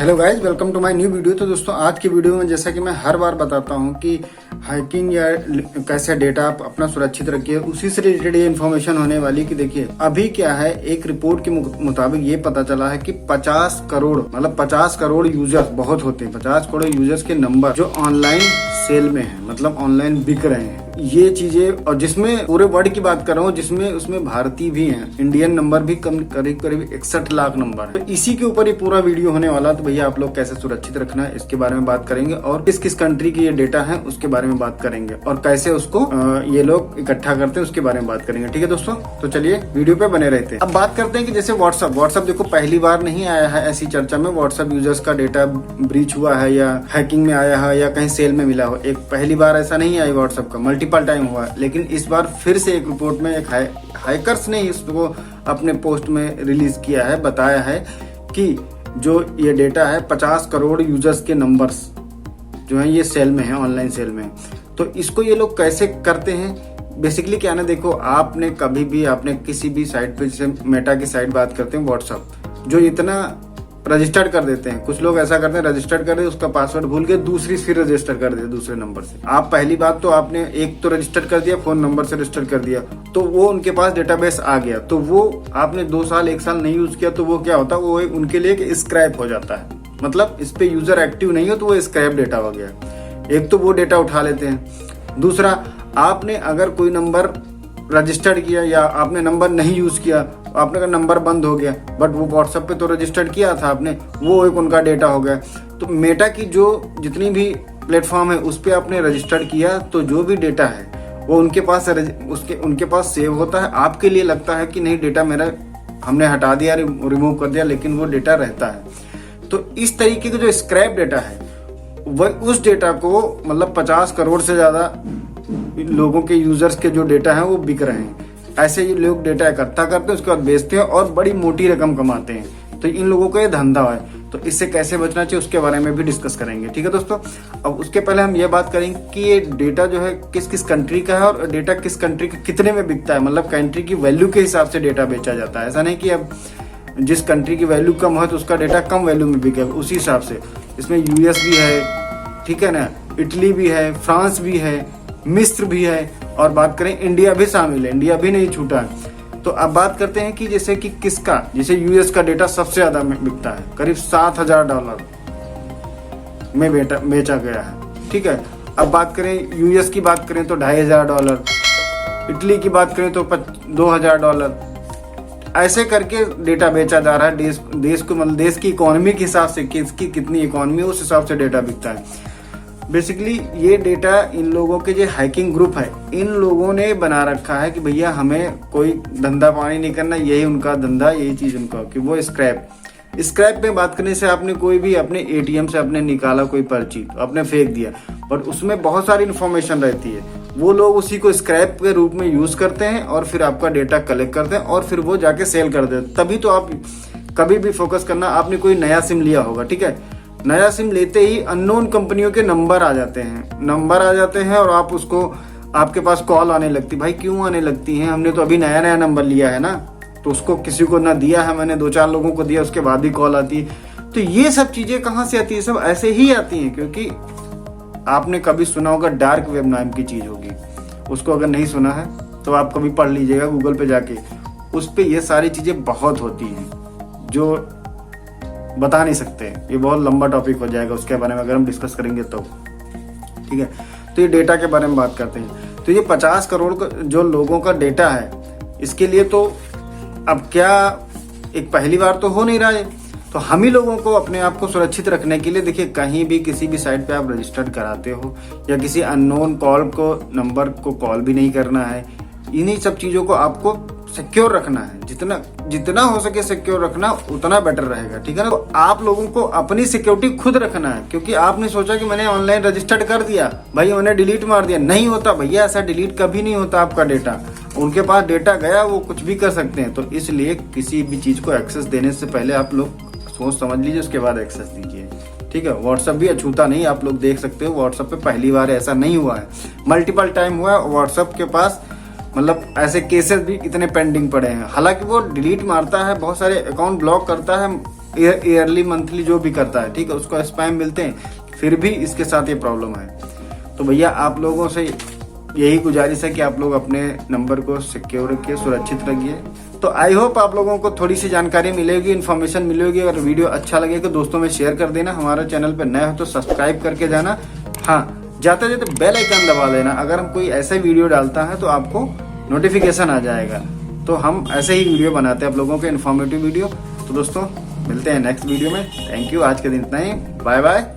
Hello guys, welcome to my new video. तो दोस्तों, आज की वीडियो में जैसा कि मैं हर बार बताता हूं कि हैकिंग या कैसे डेटा आप अपना सुरक्षित रखिए, उसी से रिलेटेड ये इन्फॉर्मेशन होने वाली कि देखिए अभी क्या है। एक रिपोर्ट के मुताबिक ये पता चला है कि 50 करोड़ मतलब 50 करोड़ यूजर्स बहुत होते हैं। 50 करोड़ यूजर्स के नंबर जो ऑनलाइन सेल में है, मतलब ऑनलाइन बिक रहे हैं ये चीजें, और जिसमें पूरे वर्ल्ड की बात कर रहा हूँ, जिसमें उसमें भारतीय भी हैं, इंडियन नंबर भी करीब 61 लाख नंबर है। तो इसी के ऊपर ये पूरा वीडियो होने वाला। तो भैया आप लोग कैसे सुरक्षित रखना है इसके बारे में बात करेंगे, और किस किस कंट्री की ये डेटा है उसके बारे में बात करेंगे, और कैसे उसको ये लोग इकट्ठा करते हैं उसके बारे में बात करेंगे। ठीक है दोस्तों, तो चलिए वीडियो पे बने रहते हैं। अब बात करते हैं कि जैसे व्हाट्सएप देखो पहली बार नहीं आया है ऐसी चर्चा में। व्हाट्सएप यूजर्स का डेटा ब्रीच हुआ है या हैकिंग में आया है या कहीं सेल में मिला हो, एक पहली बार ऐसा नहीं आया व्हाट्सएप का, मल्टीपल टाइम हुआ है। लेकिन इस बार फिर से एक रिपोर्ट में एक हैकर्स ने इसको अपने पोस्ट में रिलीज किया है, बताया है कि जो ये डेटा है 50 करोड़ यूजर्स के नंबर्स जो है ये सेल में है, ऑनलाइन सेल में। तो इसको ये लोग कैसे करते हैं, बेसिकली क्या ना, देखो आपने कभी भी आपने किसी भी साइट पे, जैसे मेटा की साइट बात करते हैं, व्हाट्सएप जो इतना रजिस्टर्ड कर देते हैं, कुछ लोग ऐसा करते हैं रजिस्टर्ड कर दे, उसका पासवर्ड भूल के दूसरी फिर रजिस्टर कर दे दूसरे नंबर से। आप पहली बात तो आपने एक तो रजिस्टर कर दिया, फोन नंबर से रजिस्टर कर दिया, तो वो उनके पास डेटाबेस आ गया। तो वो आपने 2 साल 1 साल नहीं यूज किया तो वो क्या होता है, वो उनके लिए एक स्क्रैप हो जाता है। मतलब इस पे यूजर एक्टिव नहीं हो तो वो स्क्रैप डेटा हो गया। एक तो वो डेटा उठा लेते हैं। दूसरा, आपने अगर कोई नंबर रजिस्टर्ड किया या आपने नंबर नहीं यूज किया, आपने का नंबर बंद हो गया, बट वो व्हाट्सएप पे तो रजिस्टर्ड किया था आपने, वो एक उनका डेटा हो गया। तो मेटा की जो जितनी भी प्लेटफॉर्म है उस पे आपने रजिस्टर्ड किया तो जो भी डेटा है वो उनके पास सेव होता है। आपके लिए लगता है कि नहीं डेटा मेरा हमने हटा दिया, रिमूव कर दिया, लेकिन वो डेटा रहता है। तो इस तरीके का जो स्क्रैप डेटा है वह उस डेटा को, मतलब 50 करोड़ से ज्यादा लोगों के यूजर्स के जो डेटा है वो बिक रहे हैं। ऐसे ही लोग डेटा इकट्ठा करते हैं, उसके बाद बेचते हैं और बड़ी मोटी रकम कमाते हैं। तो इन लोगों का ये धंधा है। तो इससे कैसे बचना चाहिए उसके बारे में भी डिस्कस करेंगे। ठीक है दोस्तों, अब उसके पहले हम ये बात करेंगे कि ये डेटा जो है किस किस कंट्री का है और डेटा किस कंट्री के कितने में बिकता है। मतलब कंट्री की वैल्यू के हिसाब से डेटा बेचा जाता है। ऐसा नहीं कि अब जिस कंट्री की वैल्यू कम है तो उसका डेटा कम वैल्यू में बिके, उसी हिसाब से। इसमें यूएस भी है, ठीक है ना, इटली भी है, फ्रांस भी है, मिस्र भी है, और बात करें इंडिया भी शामिल है, इंडिया भी नहीं छूटा है। तो अब बात करते हैं कि जैसे कि किसका, जैसे यूएस का डेटा सबसे ज्यादा बिकता है, करीब $7,000 में बेचा गया है। ठीक है, अब बात करें यूएस की बात करें तो $2,500, इटली की बात करें तो $2,000। ऐसे करके डेटा बेचा जा रहा है। देश को, मतलब देश की इकोनॉमी के हिसाब से, किसकी कितनी इकोनॉमी उस हिसाब से डेटा बिकता है। बेसिकली ये डेटा इन लोगों के जो हैकिंग ग्रुप है, इन लोगों ने बना रखा है कि भैया हमें कोई धंधा पानी नहीं करना, यही उनका धंधा, यही चीज उनका, कि वो स्क्रैप में बात करने से आपने कोई भी अपने एटीएम से अपने निकाला कोई पर्ची, आपने फेंक दिया, बट उसमें बहुत सारी इन्फॉर्मेशन रहती है। वो लोग उसी को स्क्रैप के रूप में यूज करते हैं और फिर आपका डेटा कलेक्ट करते हैं और फिर वो जाके सेल कर देते हैं। तभी तो आप कभी भी फोकस करना, आपने कोई नया सिम लिया होगा, ठीक है, नया सिम लेते ही अननोन कंपनियों के नंबर आ जाते हैं और आप उसको, आपके पास कॉल आने लगती। भाई क्यों आने लगती हैं? हमने तो अभी नया नंबर लिया है ना, तो उसको किसी को ना दिया है, मैंने 2-4 लोगों को दिया, उसके बाद भी कॉल आती है। तो ये सब चीजें कहाँ से आती है? सब ऐसे ही आती हैं, क्योंकि आपने कभी सुना होगा डार्क वेब नाम की चीज होगी, उसको अगर नहीं सुना है तो आप कभी पढ़ लीजिएगा गूगल पे जाके। उस पे ये सारी चीजें बहुत होती हैं जो बता नहीं सकते, ये बहुत लंबा टॉपिक हो जाएगा उसके बारे में अगर हम डिस्कस करेंगे तो। ठीक है, तो ये डेटा के बारे में बात करते हैं। तो ये 50 करोड़ जो लोगों का डेटा है, इसके लिए तो अब क्या एक पहली बार तो हो नहीं रहा है। तो हम ही लोगों को अपने आप को सुरक्षित रखने के लिए, देखिए कहीं भी किसी भी साइट पे आप रजिस्टर्ड कराते हो या किसी अननोन नंबर को कॉल भी नहीं करना है। इन्हीं सब चीजों को आपको सिक्योर रखना है, जितना हो सके सिक्योर रखना उतना बेटर रहेगा। ठीक है ना, तो आप लोगों को अपनी सिक्योरिटी खुद रखना है, क्योंकि आपने सोचा कि मैंने ऑनलाइन रजिस्टर्ड कर दिया, भाई मैंने डिलीट मार दिया। नहीं होता भैया, ऐसा डिलीट कभी नहीं होता आपका डेटा। उनके पास डेटा गया, वो कुछ भी कर सकते हैं। तो इसलिए किसी भी चीज को एक्सेस देने से पहले आप लोग सोच समझ लीजिए, उसके बाद एक्सेस दीजिए। ठीक है, व्हाट्सएप भी अछूता नहीं, आप लोग देख सकते हो। व्हाट्सएप पे पहली बार ऐसा नहीं हुआ है, मल्टीपल टाइम हुआ है। व्हाट्सएप के पास मतलब ऐसे केसेस भी इतने पेंडिंग पड़े हैं। हालांकि वो डिलीट मारता है, बहुत सारे अकाउंट ब्लॉक करता है, ईयरली मंथली जो भी करता है, ठीक है, उसको स्पैम मिलते हैं, फिर भी इसके साथ ये प्रॉब्लम है। तो भैया आप लोगों से यही गुजारिश है कि आप लोग अपने नंबर को सिक्योर रखिए, सुरक्षित रखिए। तो आई होप आप लोगों को थोड़ी सी जानकारी मिलेगी, इन्फॉर्मेशन मिलेगी। अगर वीडियो अच्छा लगे तो दोस्तों में शेयर कर देना। हमारे चैनल पर नए हो तो सब्सक्राइब करके जाना। हाँ, जाते जाते बेल आइकन दबा देना। अगर हम कोई ऐसे वीडियो डालता है तो आपको नोटिफिकेशन आ जाएगा। तो हम ऐसे ही वीडियो बनाते हैं आप लोगों के, इन्फॉर्मेटिव वीडियो। तो दोस्तों मिलते हैं नेक्स्ट वीडियो में। थैंक यू, आज के दिन इतना ही। Bye bye.